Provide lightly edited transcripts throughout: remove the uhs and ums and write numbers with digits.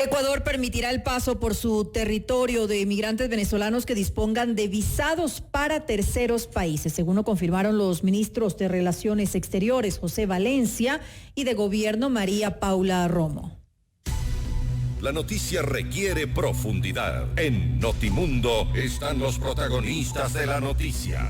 Ecuador permitirá el paso por su territorio de inmigrantes venezolanos que dispongan de visados para terceros países, según lo confirmaron los ministros de Relaciones Exteriores, José Valencia, y de Gobierno, María Paula Romo. La noticia requiere profundidad. En Notimundo están los protagonistas de la noticia.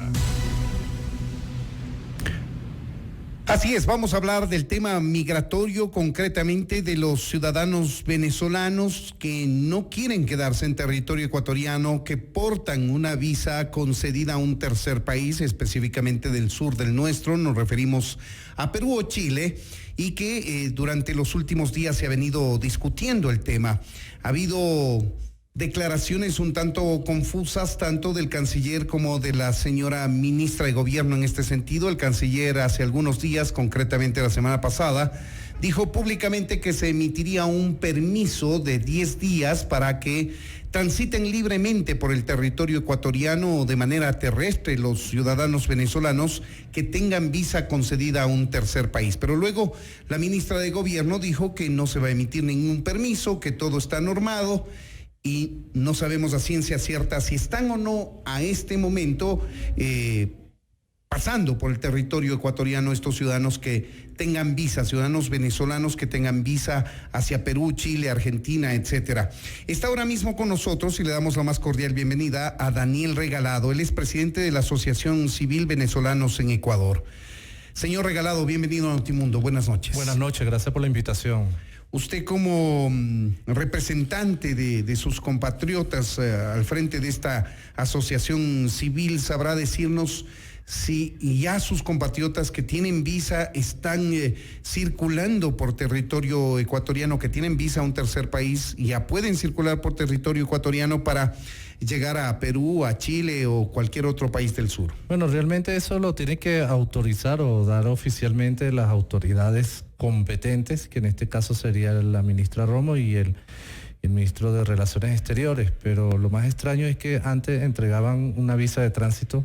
Así es, vamos a hablar del tema migratorio, concretamente de los ciudadanos venezolanos que no quieren quedarse en territorio ecuatoriano, que portan una visa concedida a un tercer país, específicamente del sur del nuestro, nos referimos a Perú o Chile, y que durante los últimos días se ha venido discutiendo el tema. Ha habido declaraciones un tanto confusas, tanto del canciller como de la señora ministra de Gobierno en este sentido. El canciller hace algunos días, concretamente la semana pasada, dijo públicamente que se emitiría un permiso de 10 días para que transiten libremente por el territorio ecuatoriano de manera terrestre los ciudadanos venezolanos que tengan visa concedida a un tercer país. Pero luego la ministra de Gobierno dijo que no se va a emitir ningún permiso, que todo está normado, y no sabemos a ciencia cierta si están o no a este momento pasando por el territorio ecuatoriano estos ciudadanos que tengan visa, ciudadanos venezolanos que tengan visa hacia Perú, Chile, Argentina, etcétera. Está ahora mismo con nosotros y le damos la más cordial bienvenida a Daniel Regalado. Él es presidente de la Asociación Civil Venezolanos en Ecuador. Señor Regalado, bienvenido a Notimundo. Buenas noches. Buenas noches, gracias por la invitación. Usted como representante de sus compatriotas al frente de esta asociación civil sabrá decirnos si ya sus compatriotas que tienen visa están circulando por territorio ecuatoriano, que tienen visa a un tercer país, ya pueden circular por territorio ecuatoriano para llegar a Perú, a Chile o cualquier otro país del sur. Bueno, realmente eso lo tiene que autorizar o dar oficialmente las autoridades competentes, que en este caso sería la ministra Romo y el ministro de Relaciones Exteriores, pero lo más extraño es que antes entregaban una visa de tránsito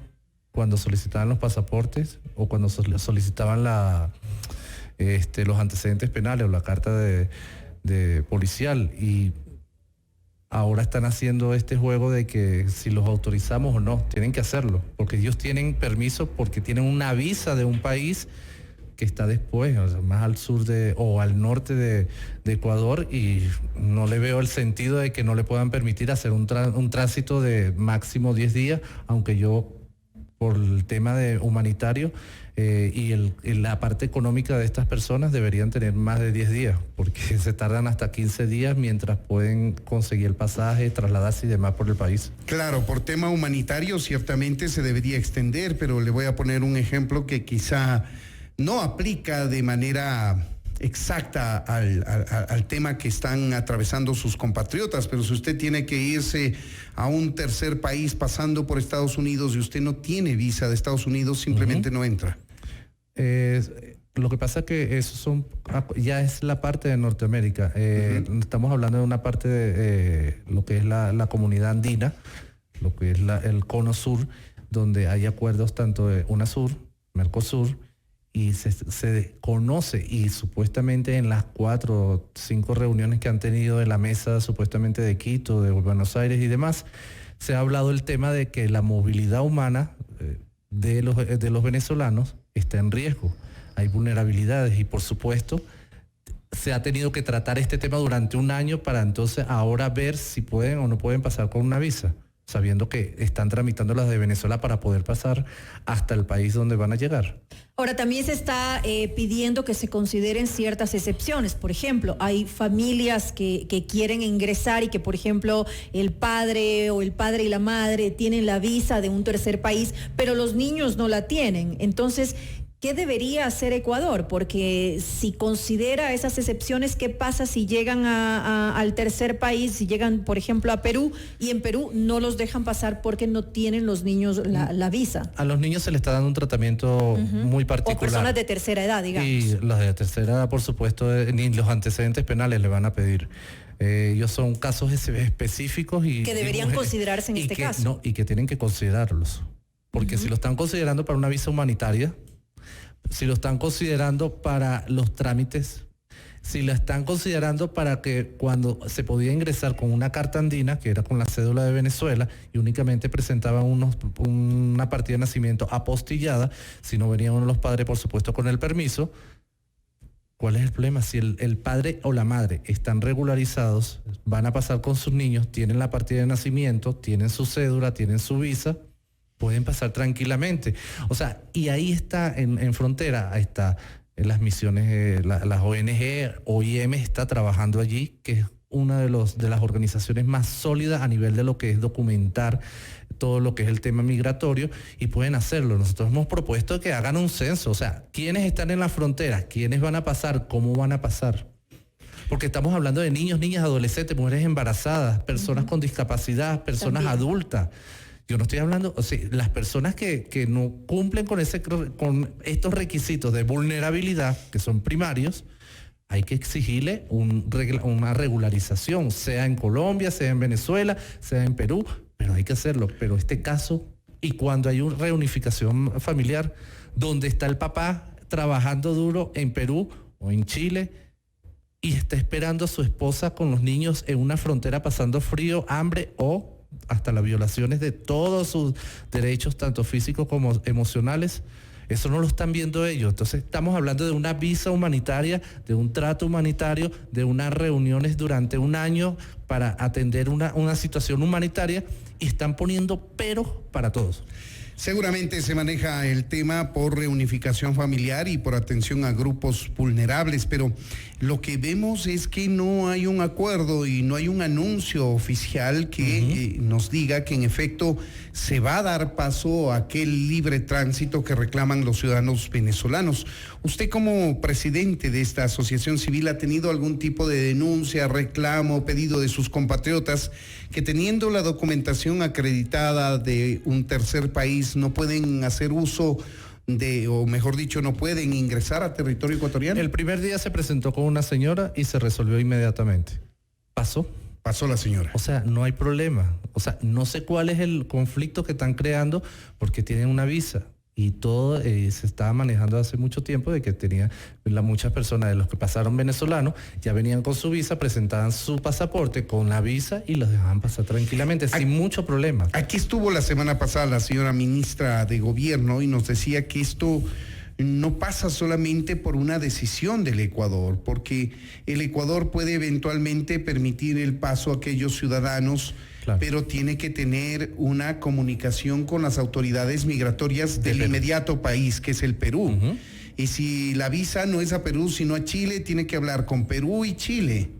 cuando solicitaban los pasaportes o cuando solicitaban los antecedentes penales o la carta de policial, y ahora están haciendo este juego de que si los autorizamos o no, tienen que hacerlo, porque ellos tienen permiso porque tienen una visa de un país que está después, o sea, más al sur o al norte de Ecuador, y no le veo el sentido de que no le puedan permitir hacer un tránsito de máximo 10 días, aunque yo, por el tema de humanitario y la parte económica de estas personas, deberían tener más de 10 días, porque se tardan hasta 15 días mientras pueden conseguir el pasaje, trasladarse y demás por el país. Claro, por tema humanitario ciertamente se debería extender, pero le voy a poner un ejemplo que quizá no aplica de manera exacta al tema que están atravesando sus compatriotas, pero si usted tiene que irse a un tercer país pasando por Estados Unidos y usted no tiene visa de Estados Unidos, simplemente no entra. Lo que pasa es que eso ya es la parte de Norteamérica. Estamos hablando de una parte de lo que es la comunidad andina, lo que es el cono sur, donde hay acuerdos tanto de UNASUR, Mercosur, y se conoce, y supuestamente en las 4 o 5 reuniones que han tenido de la mesa supuestamente de Quito, de Buenos Aires y demás, se ha hablado el tema de que la movilidad humana de los venezolanos está en riesgo. Hay vulnerabilidades y por supuesto se ha tenido que tratar este tema durante un año para entonces ahora ver si pueden o no pueden pasar con una visa, sabiendo que están tramitando las de Venezuela para poder pasar hasta el país donde van a llegar. Ahora, también se está pidiendo que se consideren ciertas excepciones. Por ejemplo, hay familias que quieren ingresar y que, por ejemplo, el padre y la madre tienen la visa de un tercer país, pero los niños no la tienen. Entonces, ¿qué debería hacer Ecuador? Porque si considera esas excepciones, ¿qué pasa si llegan al tercer país, si llegan, por ejemplo, a Perú, y en Perú no los dejan pasar porque no tienen los niños la visa? A los niños se les está dando un tratamiento muy particular. O personas de tercera edad, digamos. Y las de tercera edad, por supuesto, ni los antecedentes penales le van a pedir. Ellos son casos específicos y que deberían considerarse en este caso. No, y que tienen que considerarlos. Porque si lo están considerando para una visa humanitaria, si lo están considerando para los trámites, si la están considerando para que cuando se podía ingresar con una carta andina, que era con la cédula de Venezuela, y únicamente presentaban una partida de nacimiento apostillada, si no venían uno de los padres, por supuesto, con el permiso. ¿Cuál es el problema? Si el padre o la madre están regularizados, van a pasar con sus niños, tienen la partida de nacimiento, tienen su cédula, tienen su visa, pueden pasar tranquilamente. O sea, y ahí está, en frontera, ahí está, en las misiones, las ONG, OIM está trabajando allí, que es una de las organizaciones más sólidas a nivel de lo que es documentar todo lo que es el tema migratorio, y pueden hacerlo. Nosotros hemos propuesto que hagan un censo, o sea, quiénes están en la frontera, quiénes van a pasar, cómo van a pasar. Porque estamos hablando de niños, niñas, adolescentes, mujeres embarazadas, personas con discapacidad, personas adultas. Yo no estoy hablando, o sea, las personas que no cumplen con estos requisitos de vulnerabilidad, que son primarios, hay que exigirle una regularización, sea en Colombia, sea en Venezuela, sea en Perú, pero hay que hacerlo. Pero este caso, y cuando hay una reunificación familiar, donde está el papá trabajando duro en Perú o en Chile y está esperando a su esposa con los niños en una frontera pasando frío, hambre o hasta las violaciones de todos sus derechos, tanto físicos como emocionales, eso no lo están viendo ellos. Entonces estamos hablando de una visa humanitaria, de un trato humanitario, de unas reuniones durante un año para atender una situación humanitaria, y están poniendo peros para todos. Seguramente se maneja el tema por reunificación familiar y por atención a grupos vulnerables, pero lo que vemos es que no hay un acuerdo y no hay un anuncio oficial que nos diga que en efecto se va a dar paso a aquel libre tránsito que reclaman los ciudadanos venezolanos. ¿Usted como presidente de esta asociación civil ha tenido algún tipo de denuncia, reclamo, pedido de sus compatriotas que teniendo la documentación acreditada de un tercer país no pueden hacer uso o mejor dicho, no pueden ingresar a territorio ecuatoriano? El primer día se presentó con una señora y se resolvió inmediatamente. Pasó la señora. O sea, no hay problema. O sea, no sé cuál es el conflicto que están creando, porque tienen una visa. Y todo se estaba manejando hace mucho tiempo, de que tenían muchas personas de los que pasaron venezolanos, ya venían con su visa, presentaban su pasaporte con la visa y los dejaban pasar tranquilamente, sin mucho problema. Aquí estuvo la semana pasada la señora ministra de Gobierno y nos decía que esto no pasa solamente por una decisión del Ecuador, porque el Ecuador puede eventualmente permitir el paso a aquellos ciudadanos, claro, pero tiene que tener una comunicación con las autoridades migratorias del inmediato país, que es el Perú. Y si la visa no es a Perú, sino a Chile, tiene que hablar con Perú y Chile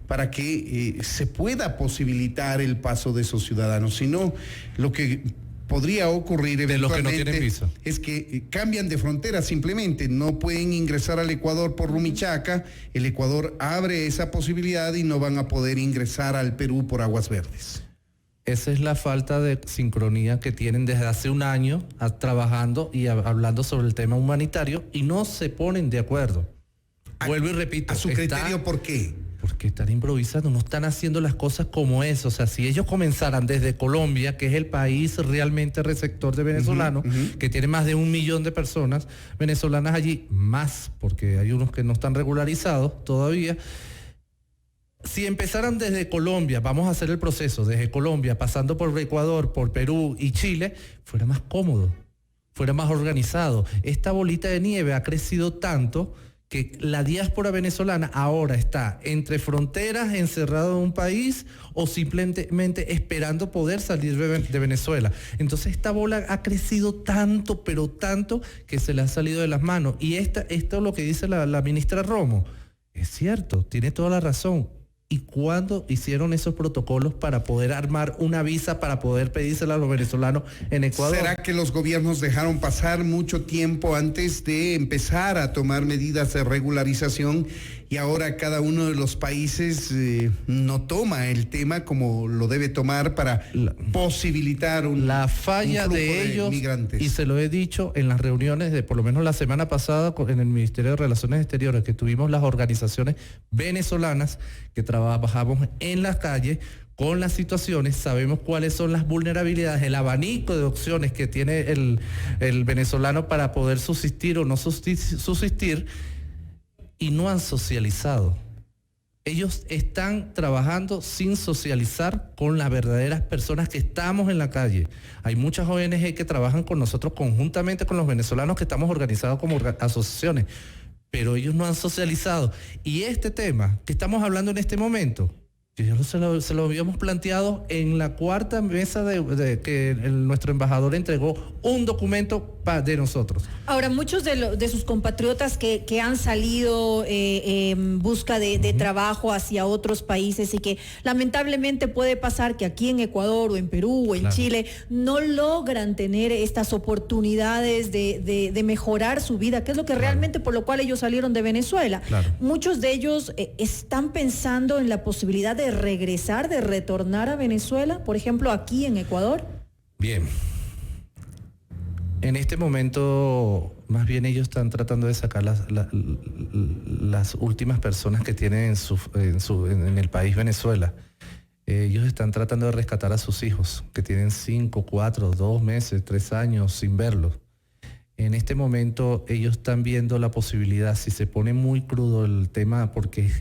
para que se pueda posibilitar el paso de esos ciudadanos. Si no, lo que podría ocurrir eventualmente es que cambian de frontera simplemente, no pueden ingresar al Ecuador por Rumichaca, el Ecuador abre esa posibilidad y no van a poder ingresar al Perú por Aguas Verdes. Esa es la falta de sincronía que tienen desde hace un año trabajando y hablando sobre el tema humanitario, y no se ponen de acuerdo. Vuelvo y repito. ¿A su criterio por qué? Porque están improvisando, no están haciendo las cosas como es. O sea, si ellos comenzaran desde Colombia, que es el país realmente receptor de venezolanos, que tiene más de 1 millón de personas venezolanas allí, más, porque hay unos que no están regularizados todavía. Si empezaran desde Colombia, vamos a hacer el proceso desde Colombia, pasando por Ecuador, por Perú y Chile, fuera más cómodo, fuera más organizado. Esta bolita de nieve ha crecido tanto que la diáspora venezolana ahora está entre fronteras, encerrado en un país, o simplemente esperando poder salir de Venezuela. Entonces esta bola ha crecido tanto, pero tanto, que se le ha salido de las manos. Y esto es lo que dice la ministra Romo. Es cierto, tiene toda la razón. ¿Y cuándo hicieron esos protocolos para poder armar una visa para poder pedírsela a los venezolanos en Ecuador? ¿Será que los gobiernos dejaron pasar mucho tiempo antes de empezar a tomar medidas de regularización y ahora cada uno de los países no toma el tema como lo debe tomar para posibilitar la falla de ellos, migrantes? Y se lo he dicho en las reuniones de por lo menos la semana pasada en el Ministerio de Relaciones Exteriores, que tuvimos las organizaciones venezolanas que trabajamos en las calles con las situaciones, sabemos cuáles son las vulnerabilidades, el abanico de opciones que tiene el venezolano para poder subsistir o no subsistir. y no han socializado. Ellos están trabajando sin socializar con las verdaderas personas que estamos en la calle. Hay muchas ONG que trabajan con nosotros conjuntamente con los venezolanos que estamos organizados como asociaciones, pero ellos no han socializado. Y este tema que estamos hablando en este momento, que ya se lo habíamos planteado en la cuarta mesa que nuestro embajador entregó un documento de nosotros. Ahora, muchos de sus compatriotas que han salido en busca de trabajo hacia otros países y que lamentablemente puede pasar que aquí en Ecuador o en Perú o en Chile no logran tener estas oportunidades de mejorar su vida, que es lo que realmente por lo cual ellos salieron de Venezuela. Muchos de ellos están pensando en la posibilidad de regresar, de retornar a Venezuela, por ejemplo, aquí en Ecuador. Bien. En este momento, más bien ellos están tratando de sacar las últimas personas que tienen en el país Venezuela. Ellos están tratando de rescatar a sus hijos, que tienen 5, 4, 2 meses, 3 años sin verlos. En este momento ellos están viendo la posibilidad, si se pone muy crudo el tema, porque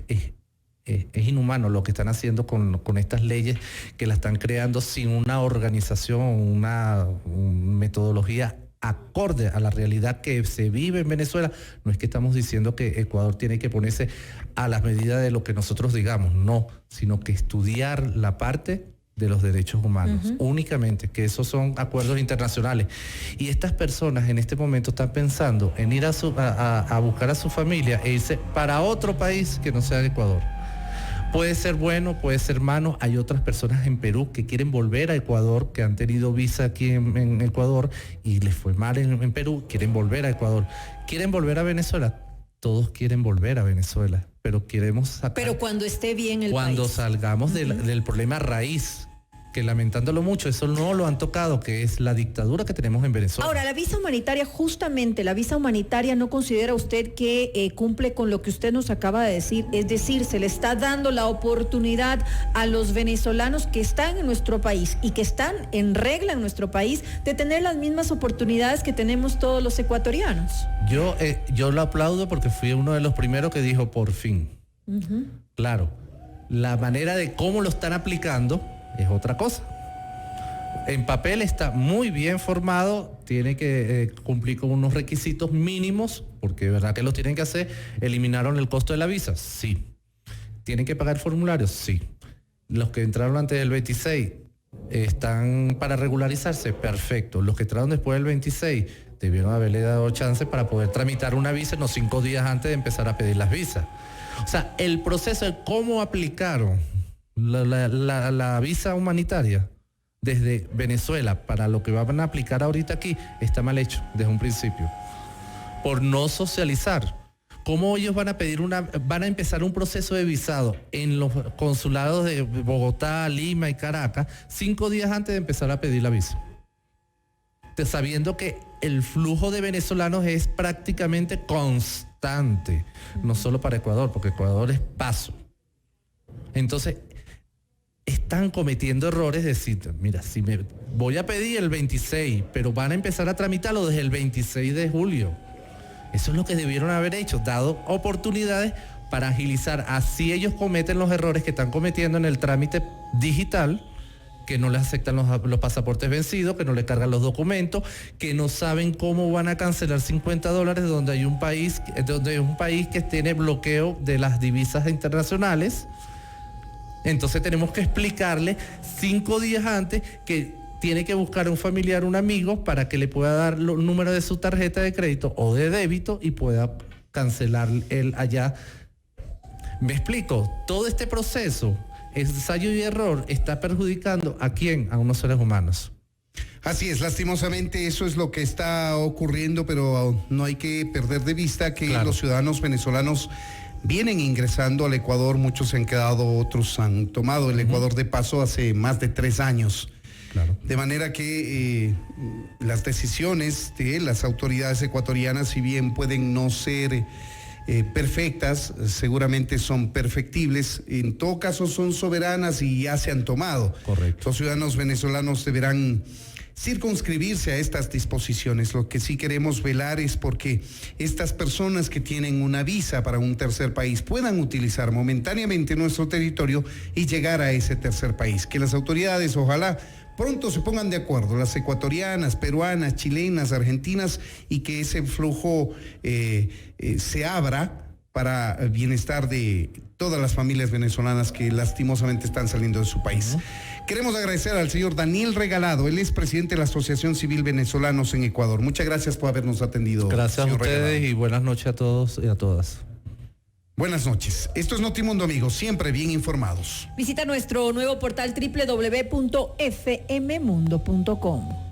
es inhumano lo que están haciendo con estas leyes que la están creando sin una organización, una metodología acorde a la realidad que se vive en Venezuela. No es que estamos diciendo que Ecuador tiene que ponerse a las medidas de lo que nosotros digamos, no, sino que estudiar la parte de los derechos humanos, únicamente, que esos son acuerdos internacionales. Y estas personas en este momento están pensando en ir a buscar a su familia e irse para otro país que no sea Ecuador. Puede ser bueno, puede ser malo. Hay otras personas en Perú que quieren volver a Ecuador, que han tenido visa aquí en Ecuador y les fue mal en Perú, quieren volver a Ecuador. ¿Quieren volver a Venezuela? Todos quieren volver a Venezuela, pero queremos sacar... Pero cuando esté bien el país. Cuando salgamos del problema raíz, que lamentándolo mucho, eso no lo han tocado, que es la dictadura que tenemos en Venezuela. Ahora, la visa humanitaria, justamente, la visa humanitaria, ¿no considera usted que cumple con lo que usted nos acaba de decir? Es decir, se le está dando la oportunidad a los venezolanos que están en nuestro país y que están en regla en nuestro país de tener las mismas oportunidades que tenemos todos los ecuatorianos. Yo lo aplaudo porque fui uno de los primeros que dijo por fin. Claro, la manera de cómo lo están aplicando es otra cosa. En papel está muy bien formado, tiene que cumplir con unos requisitos mínimos, porque de verdad que los tienen que hacer. ¿Eliminaron el costo de la visa? Sí. ¿Tienen que pagar formularios? Sí. Los que entraron antes del 26 están para regularizarse, perfecto. Los que entraron después del 26 debieron haberle dado chance para poder tramitar una visa, no 5 días antes de empezar a pedir las visas. O sea, el proceso de cómo aplicaron la visa humanitaria desde Venezuela para lo que van a aplicar ahorita aquí está mal hecho desde un principio, por no socializar. ¿Cómo ellos van a empezar un proceso de visado en los consulados de Bogotá, Lima y Caracas 5 días antes de empezar a pedir la visa? Sabiendo que el flujo de venezolanos es prácticamente constante, no solo para Ecuador, porque Ecuador es paso. Entonces, están cometiendo errores de decir, mira, si me voy a pedir el 26, pero van a empezar a tramitarlo desde el 26 de julio. Eso es lo que debieron haber hecho, dado oportunidades para agilizar. Así ellos cometen los errores que están cometiendo en el trámite digital, que no les aceptan los pasaportes vencidos, que no les cargan los documentos, que no saben cómo van a cancelar $50 donde hay un país que tiene bloqueo de las divisas internacionales. Entonces tenemos que explicarle 5 días antes que tiene que buscar a un familiar, un amigo, para que le pueda dar los números de su tarjeta de crédito o de débito y pueda cancelar él allá. ¿Me explico? Todo este proceso, ensayo y error, está perjudicando ¿a quién? A unos seres humanos. Así es, lastimosamente eso es lo que está ocurriendo, pero no hay que perder de vista que los ciudadanos venezolanos vienen ingresando al Ecuador, muchos se han quedado, otros han tomado el Ecuador de paso hace más de 3 años. Claro. De manera que las decisiones de las autoridades ecuatorianas, si bien pueden no ser perfectas, seguramente son perfectibles, en todo caso son soberanas y ya se han tomado. Correcto. Los ciudadanos venezolanos deberán circunscribirse a estas disposiciones. Lo que sí queremos velar es porque estas personas que tienen una visa para un tercer país puedan utilizar momentáneamente nuestro territorio y llegar a ese tercer país. Que las autoridades, ojalá, pronto se pongan de acuerdo, las ecuatorianas, peruanas, chilenas, argentinas, y que ese flujo se abra para el bienestar de todas las familias venezolanas que lastimosamente están saliendo de su país. Queremos agradecer al señor Daniel Regalado, él es presidente de la Asociación Civil Venezolanos en Ecuador. Muchas gracias por habernos atendido. Gracias a ustedes Regalado. y buenas noches a todos y a todas. Buenas noches. Esto es Notimundo, amigos, siempre bien informados. Visita nuestro nuevo portal www.fmmundo.com.